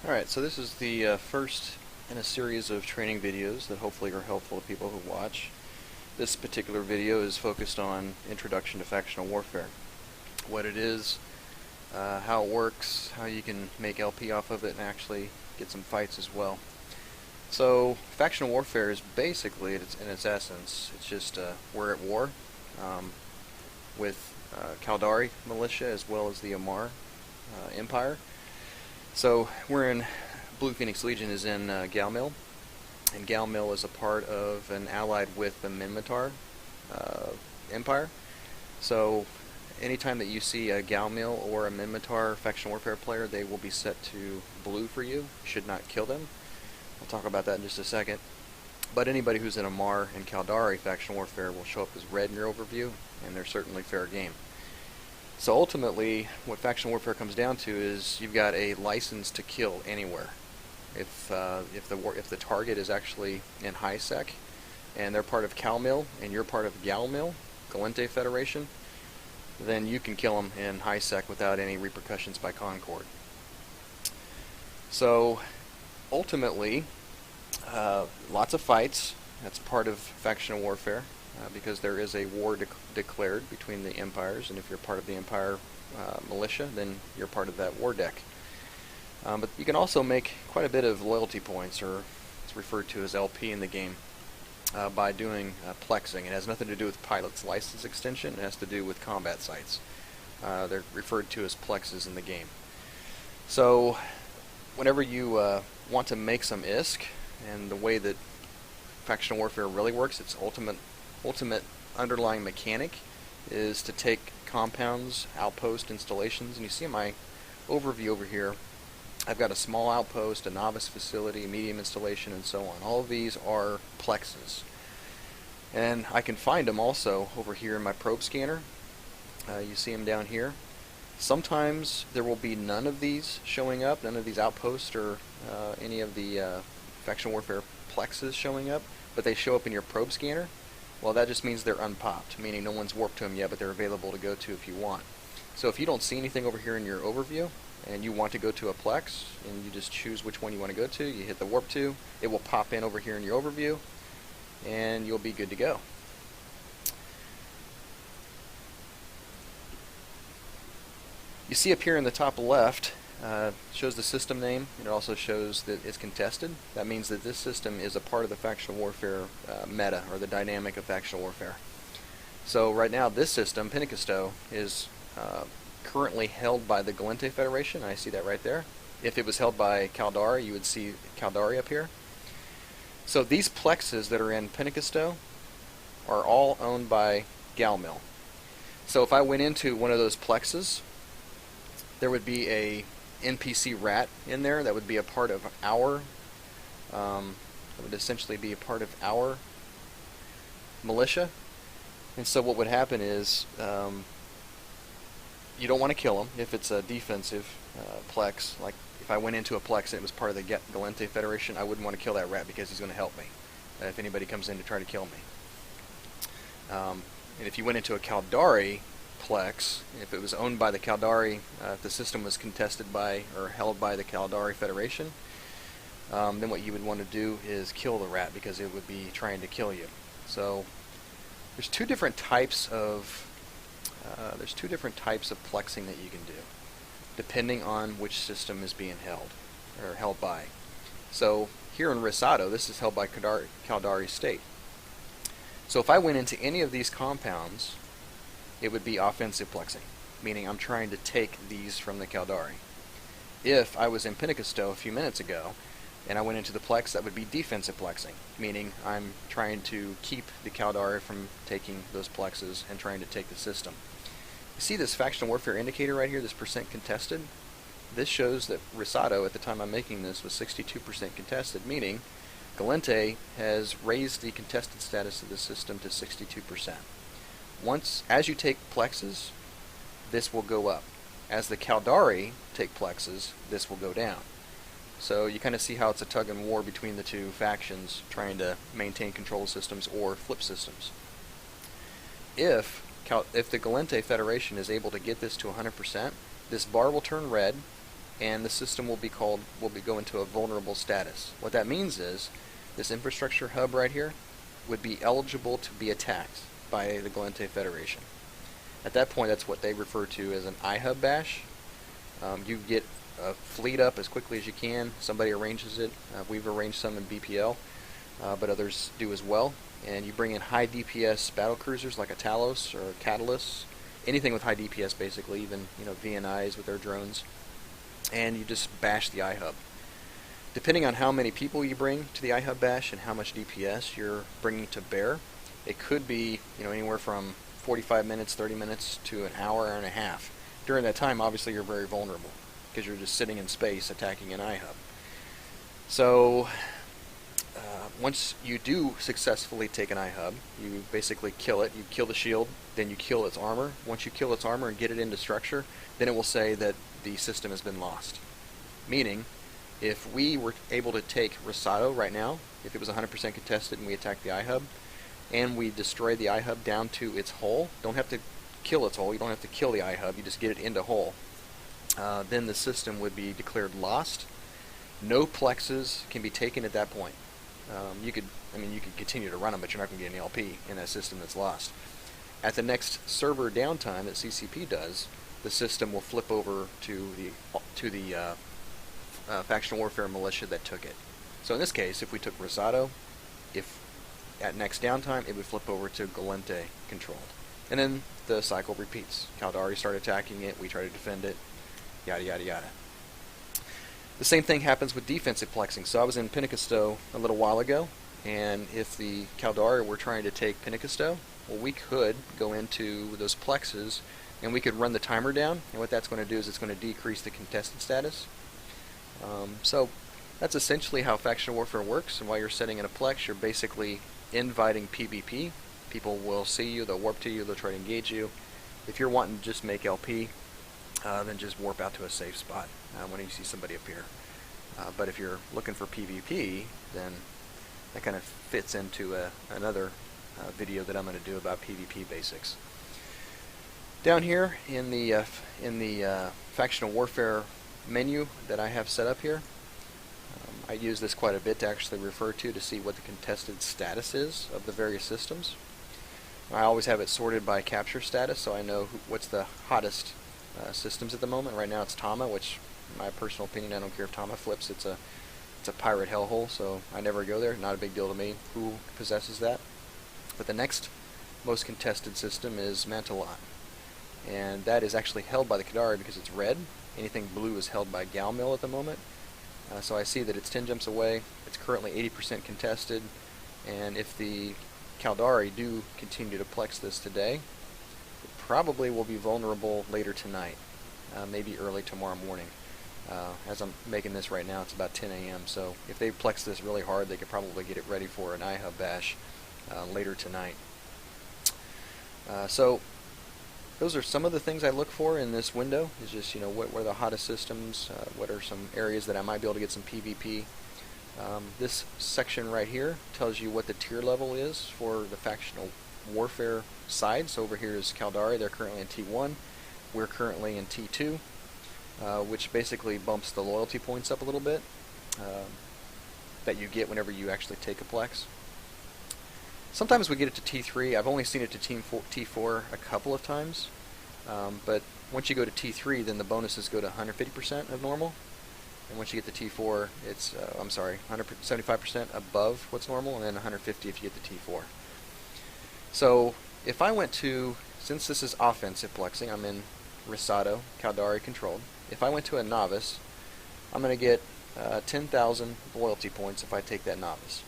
Alright, so this is the first in a series of training videos that hopefully are helpful to people who watch. This particular video is focused on Introduction to Factional Warfare. What it is, how it works, how you can make LP off of it and actually get some fights as well. So, Factional Warfare is basically, in its essence, it's just we're at war with Caldari militia as well as the Amar Empire. So we're in Blue Phoenix Legion is in Galmil, and Galmil is a part of and allied with the Minmatar Empire. So anytime that you see a Galmil or a Minmatar Factional Warfare player, they will be set to blue for you. You should not kill them. I'll talk about that in just a second. But anybody who's in Amar and Caldari Factional Warfare will show up as red in your overview, and they're certainly fair game. So ultimately, what Factional Warfare comes down to is you've got a license to kill anywhere. If the target is actually in high sec, and they're part of Calmil, and you're part of Galmil, Galente Federation, then you can kill them in high sec without any repercussions by Concord. So ultimately, lots of fights. That's part of Factional Warfare. Because there is a war declared between the empires, and if you're part of the Empire militia, then you're part of that war deck. But you can also make quite a bit of loyalty points, or it's referred to as LP in the game, by doing plexing. It has nothing to do with pilot's license extension. It has to do with combat sites. They're referred to as plexes in the game. So whenever you want to make some ISK, and the way that Factional Warfare really works, its ultimate underlying mechanic is to take compounds, outpost installations, and you see in my overview over here, I've got a small outpost, a novice facility, a medium installation, and so on. All of these are plexes. And I can find them also over here in my probe scanner. You see them down here. Sometimes there will be none of these showing up, none of these outposts or any of the Factional Warfare plexes showing up, but they show up in your probe scanner. Well, that just means they're unpopped, meaning no one's warped to them yet, but they're available to go to if you want. So if you don't see anything over here in your overview, and you want to go to a plex, and you just choose which one you want to go to, you hit the warp to, it will pop in over here in your overview, and you'll be good to go. You see up here in the top left, shows the system name, and it also shows that it's contested. That means that this system is a part of the Factional Warfare meta, or the dynamic of Factional Warfare. So right now this system, Pinicasto, is currently held by the Galente Federation. I see that right there. If it was held by Caldari, you would see Caldari up here. So these plexes that are in Pinicasto are all owned by Galmil. So if I went into one of those plexes, there would be a NPC rat in there that would be a part of our that would essentially be a part of our militia. And so what would happen is you don't want to kill him if it's a defensive plex. Like if I went into a plex and it was part of the Galente Federation, I wouldn't want to kill that rat because he's going to help me if anybody comes in to try to kill me. And if you went into a Caldari plex, if it was owned by the Caldari, if the system was contested by or held by the Caldari Federation, then what you would want to do is kill the rat because it would be trying to kill you. So there's two different types of plexing that you can do, depending on which system is being held or held by. So here in Risado, this is held by Caldari State. So if I went into any of these compounds, it would be offensive plexing, meaning I'm trying to take these from the Caldari. If I was in Pinicasto a few minutes ago, and I went into the plex, that would be defensive plexing, meaning I'm trying to keep the Caldari from taking those plexes and trying to take the system. You see this Factional Warfare indicator right here, this percent contested? This shows that Risado, at the time I'm making this, was 62% contested, meaning Galente has raised the contested status of the system to 62%. As you take plexes, this will go up. As the Caldari take plexes, this will go down. So you kind of see how it's a tug and war between the two factions trying to maintain control systems or flip systems. If the Galente Federation is able to get this to 100%, this bar will turn red, and the system will go into a vulnerable status. What that means is this infrastructure hub right here would be eligible to be attacked by the Galente Federation. At that point, that's what they refer to as an iHub bash. You get a fleet up as quickly as you can. Somebody arranges it. We've arranged some in BPL, but others do as well. And you bring in high DPS battle cruisers like a Talos or a Catalyst, anything with high DPS basically, even VNIs with their drones, and you just bash the iHub. Depending on how many people you bring to the iHub bash and how much DPS you're bringing to bear, it could be anywhere from 45 minutes, 30 minutes to an hour and a half. During that time, obviously, you're very vulnerable because you're just sitting in space attacking an iHub. So once you do successfully take an iHub, you basically kill it. You kill the shield, then you kill its armor. Once you kill its armor and get it into structure, then it will say that the system has been lost. Meaning, if we were able to take Rosado right now, if it was 100% contested and we attacked the iHub, and we destroy the iHub down to its hull, don't have to kill its hull, you don't have to kill the iHub, you just get it into hull, then the system would be declared lost. No plexes can be taken at that point. You could continue to run them, but you're not going to get any LP in that system that's lost. At the next server downtime that CCP does, the system will flip over to the Factional Warfare militia that took it. So in this case, if we took Rosado, if at next downtime, it would flip over to Galente controlled. And then the cycle repeats. Caldari start attacking it, we try to defend it, yada yada yada. The same thing happens with defensive plexing. So I was in Pinicasto a little while ago, and if the Caldari were trying to take Pinicasto, well, we could go into those plexes and we could run the timer down, and what that's going to do is it's going to decrease the contested status. So that's essentially how Factional Warfare works, and while you're setting in a plex, you're basically inviting PvP. People will see you, they'll warp to you, they'll try to engage you. If you're wanting to just make LP, then just warp out to a safe spot when you see somebody appear. But if you're looking for PvP, then that kind of fits into another video that I'm going to do about PvP basics. Down here in the Factional Warfare menu that I have set up here, I use this quite a bit to actually refer to see what the contested status is of the various systems. I always have it sorted by capture status, so I know what's the hottest systems at the moment. Right now it's Tama, which, in my personal opinion, I don't care if Tama flips. It's a pirate hellhole, so I never go there. Not a big deal to me who possesses that. But the next most contested system is Mantalon, and that is actually held by the Kadari because it's red. Anything blue is held by Galmil at the moment. So I see that it's 10 jumps away. It's currently 80% contested, and if the Caldari do continue to plex this today, it probably will be vulnerable later tonight, maybe early tomorrow morning. As I'm making this right now, it's about 10 a.m. So if they plex this really hard, they could probably get it ready for an iHub bash later tonight. So those are some of the things I look for in this window. Is just what are the hottest systems, what are some areas that I might be able to get some PvP. This section right here tells you what the tier level is for the Factional Warfare side. So over here is Caldari, they're currently in T1, we're currently in T2, which basically bumps the loyalty points up a little bit that you get whenever you actually take a plex. Sometimes we get it to T3. I've only seen it to T4 a couple of times, but once you go to T3, then the bonuses go to 150% of normal, and once you get to T4, it's 175% above what's normal, and then 150 if you get the T4. So if I went to, since this is offensive plexing, I'm in Rosado, Caldari controlled. If I went to a novice, I'm going to get 10,000 loyalty points if I take that novice.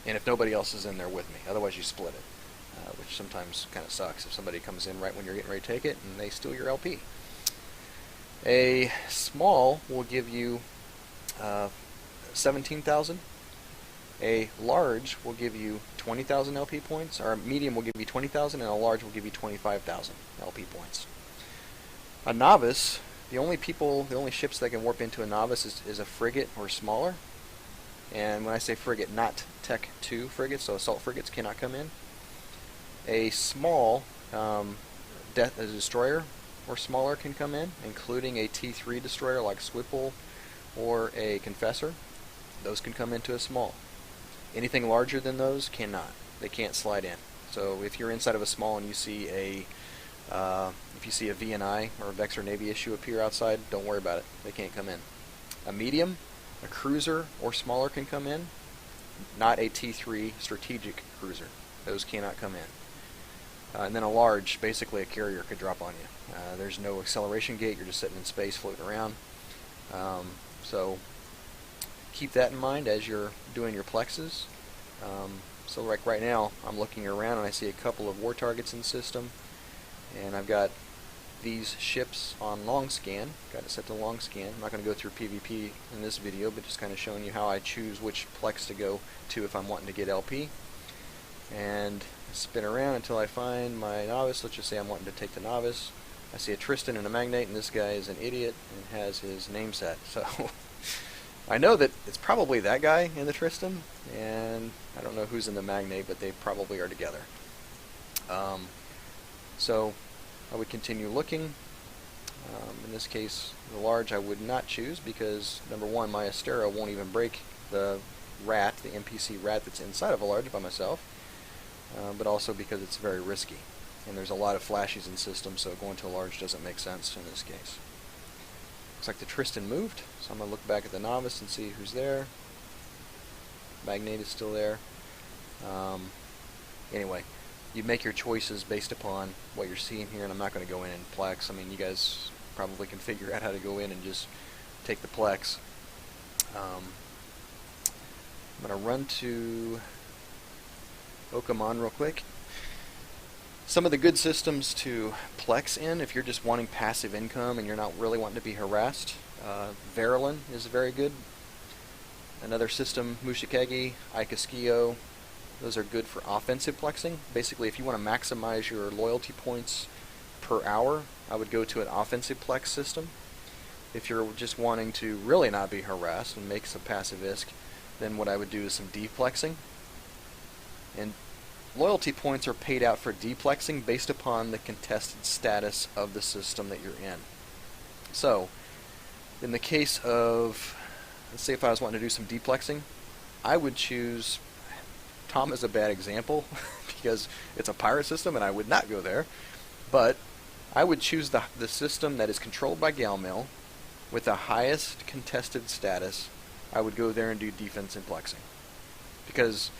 And if nobody else is in there with me, otherwise you split it, which sometimes kind of sucks if somebody comes in right when you're getting ready to take it and they steal your LP. A small will give you 17,000. A large will give you 20,000 LP points, or a medium will give you 20,000, and a large will give you 25,000 LP points. A novice, the only ships that can warp into a novice is a frigate or smaller. And when I say frigate, not Tech 2 frigates, so assault frigates cannot come in. A small destroyer or smaller can come in, including a T3 destroyer like Swipple or a Confessor. Those can come into a small. Anything larger than those cannot. They can't slide in. So if you're inside of a small and you see a VNI or a Vexor Navy issue appear outside, don't worry about it. They can't come in. A medium, a cruiser, or smaller can come in. Not a T3 strategic cruiser. Those cannot come in. And then a large, basically a carrier, could drop on you. There's no acceleration gate. You're just sitting in space floating around. So keep that in mind as you're doing your plexes. So like right now, I'm looking around and I see a couple of war targets in the system. And I've got these ships on long scan. Got it set to long scan. I'm not going to go through PvP in this video, but just kind of showing you how I choose which plex to go to if I'm wanting to get LP. And spin around until I find my novice. Let's just say I'm wanting to take the novice. I see a Tristan and a Magnate, and this guy is an idiot and has his name set. So I know that it's probably that guy in the Tristan, and I don't know who's in the Magnate, but they probably are together. So I would continue looking. In this case, the large I would not choose because, number one, my Astera won't even break the rat, the NPC rat that's inside of a large by myself, but also because it's very risky. And there's a lot of flashes in the system, so going to a large doesn't make sense in this case. Looks like the Tristan moved, so I'm going to look back at the novice and see who's there. Magnate is still there. Anyway, you make your choices based upon what you're seeing here, and I'm not going to go in and plex. I mean, you guys probably can figure out how to go in and just take the plex. I'm going to run to Okamon real quick. Some of the good systems to plex in if you're just wanting passive income and you're not really wanting to be harassed. Verilyn is very good. Another system, Mushikegi, Ikaskio. Those are good for offensive plexing. Basically, if you want to maximize your loyalty points per hour, I would go to an offensive plex system. If you're just wanting to really not be harassed and make some passive ISK, then what I would do is some deplexing. And loyalty points are paid out for deplexing based upon the contested status of the system that you're in. So, in the case of, let's say if I was wanting to do some deplexing, I would choose, Tom is a bad example because it's a pirate system and I would not go there, but I would choose the system that is controlled by Galmail with the highest contested status. I would go there and do defense and plexing. Because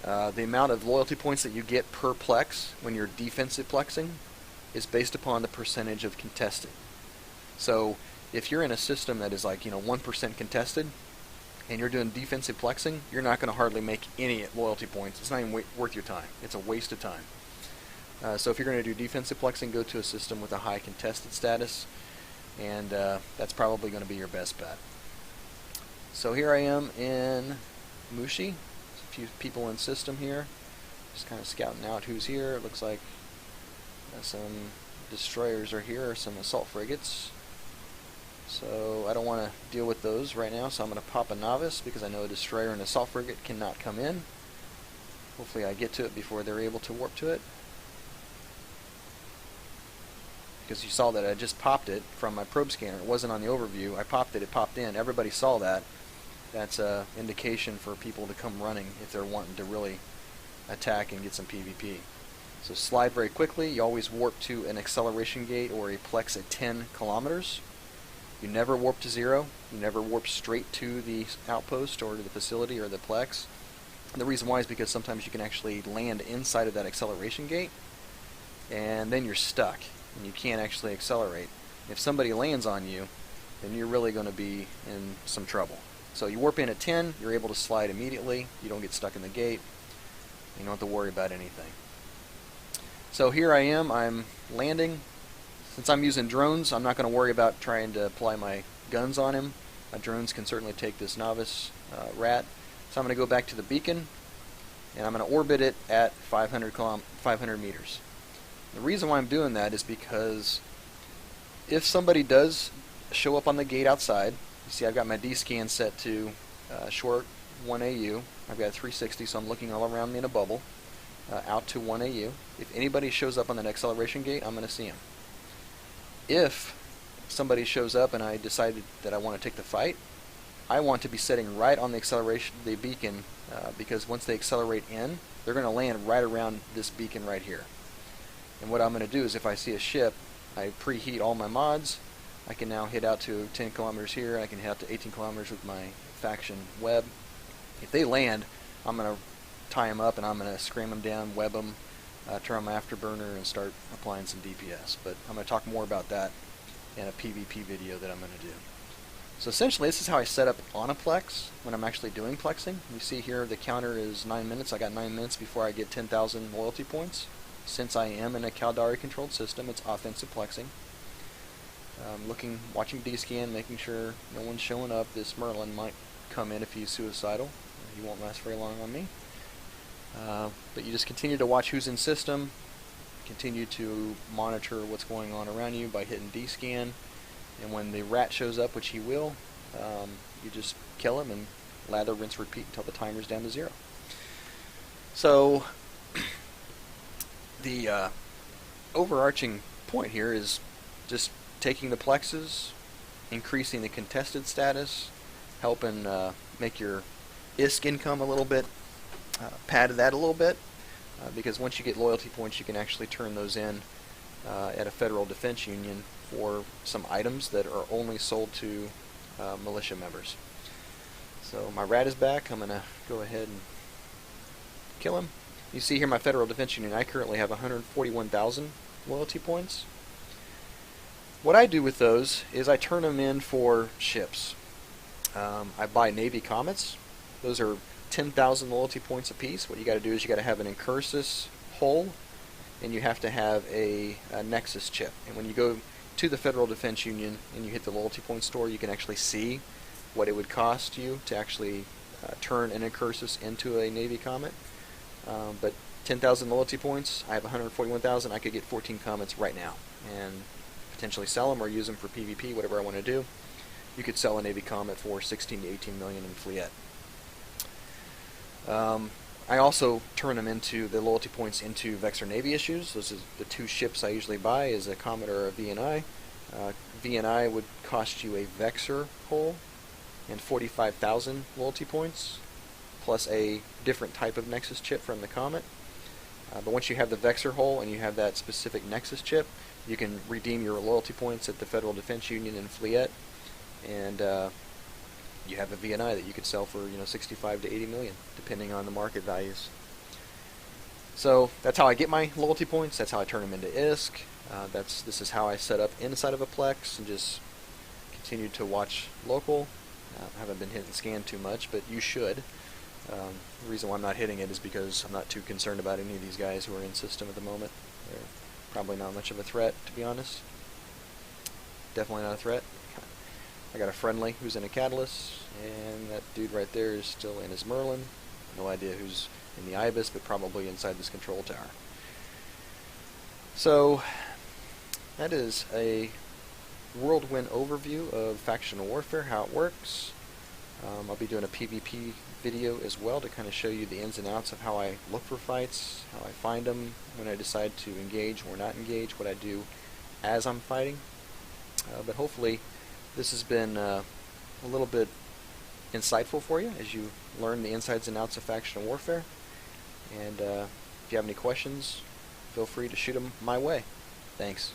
the amount of loyalty points that you get per plex when you're defensive plexing is based upon the percentage of contested. So if you're in a system that is like 1% contested and you're doing defensive plexing, you're not going to hardly make any loyalty points. It's not even worth your time. It's a waste of time. So if you're going to do defensive plexing, go to a system with a high contested status, and that's probably going to be your best bet. So here I am in Mushi. A few people in system here. Just kind of scouting out who's here. It looks like some destroyers are here, or some assault frigates. So I don't want to deal with those right now, so I'm going to pop a novice because I know a destroyer and assault frigate cannot come in. Hopefully I get to it before they're able to warp to it. Because you saw that I just popped it from my probe scanner. It wasn't on the overview. I popped it, it popped in. Everybody saw that. That's an indication for people to come running if they're wanting to really attack and get some PvP. So slide very quickly. You always warp to an acceleration gate or a plex at 10 kilometers. You never warp to 0. You never warp straight to the outpost or to the facility or the plex. And the reason why is because sometimes you can actually land inside of that acceleration gate, and then you're stuck, and you can't actually accelerate. If somebody lands on you, then you're really going to be in some trouble. So you warp in at 10, you're able to slide immediately, you don't get stuck in the gate, you don't have to worry about anything. So here I am, I'm landing. Since I'm using drones, I'm not going to worry about trying to apply my guns on him. My drones can certainly take this novice rat. So I'm going to go back to the beacon, and I'm going to orbit it at 500 meters. The reason why I'm doing that is because if somebody does show up on the gate outside, you see I've got my D-scan set to short 1 AU. I've got a 360, so I'm looking all around me in a bubble, out to 1 AU. If anybody shows up on that acceleration gate, I'm going to see him. if somebody shows up and I decided that I want to take the fight, I want to be sitting right on the acceleration of the beacon, because once they accelerate in, they're going to land right around this beacon right here. And what I'm going to do is, if I see a ship, I preheat all my mods. I can now hit out to 10 kilometers here. I can hit out to 18 kilometers with my faction web. If they land, I'm going to tie them up and I'm going to scram them down, web them, turn on my afterburner, and start applying some DPS. But I'm going to talk more about that in a PvP video that I'm going to do. So essentially, this is how I set up on a Plex when I'm actually doing plexing. You see here the counter is 9 minutes. I got 9 minutes before I get 10,000 loyalty points. Since I am in a Caldari controlled system, it's offensive plexing. Watching D-scan, making sure no one's showing up. This Merlin might come in if he's suicidal. He won't last very long on me. But you just continue to watch who's in system, continue to monitor what's going on around you by hitting D-scan, and when the rat shows up, which he will, you just kill him and lather, rinse, repeat until the timer's down to 0. So the overarching point here is just taking the plexes, increasing the contested status, helping make your ISK income a little bit, pad that a little bit, because once you get loyalty points, you can actually turn those in at a federal defense union for some items that are only sold to militia members. So my rat is back. I'm going to go ahead and kill him. You see here my federal defense union, I currently have 141,000 loyalty points. What I do with those is I turn them in for ships. I buy Navy Comets. Those are 10,000 loyalty points apiece. What you got to do is you got to have an Incursus hull, and you have to have a Nexus chip. And when you go to the Federal Defense Union and you hit the loyalty point store, you can actually see what it would cost you to actually turn an Incursus into a Navy Comet. But 10,000 loyalty points, I have 141,000. I could get 14 Comets right now and potentially sell them or use them for PvP, whatever I want to do. You could sell a Navy Comet for 16 to 18 million in Fleet. I also turn them into the loyalty points into Vexor Navy issues. Those are the two ships I usually buy, is a Comet or a VNI. VNI would cost you a Vexor hull and 45,000 loyalty points, plus a different type of Nexus chip from the Comet. But once you have the Vexor hull and you have that specific Nexus chip, you can redeem your loyalty points at the Federal Defense Union in Fleet, and you have a VNI that you could sell for 65 to 80 million, depending on the market values. So that's how I get my loyalty points. That's how I turn them into ISK. This is how I set up inside of a Plex, and just continue to watch local. I haven't been hitting scan too much, but you should. The reason why I'm not hitting it is because I'm not too concerned about any of these guys who are in system at the moment. They're probably not much of a threat, to be honest. Definitely not a threat. I got a friendly who's in a Catalyst, and that dude right there is still in his Merlin. No idea who's in the Ibis, but probably inside this control tower. So that is a whirlwind overview of factional warfare, how it works. I'll be doing a PvP video as well to kind of show you the ins and outs of how I look for fights, how I find them, when I decide to engage or not engage, what I do as I'm fighting. But hopefully this has been a little bit insightful for you as you learn the insides and outs of factional warfare. And if you have any questions, feel free to shoot them my way. Thanks.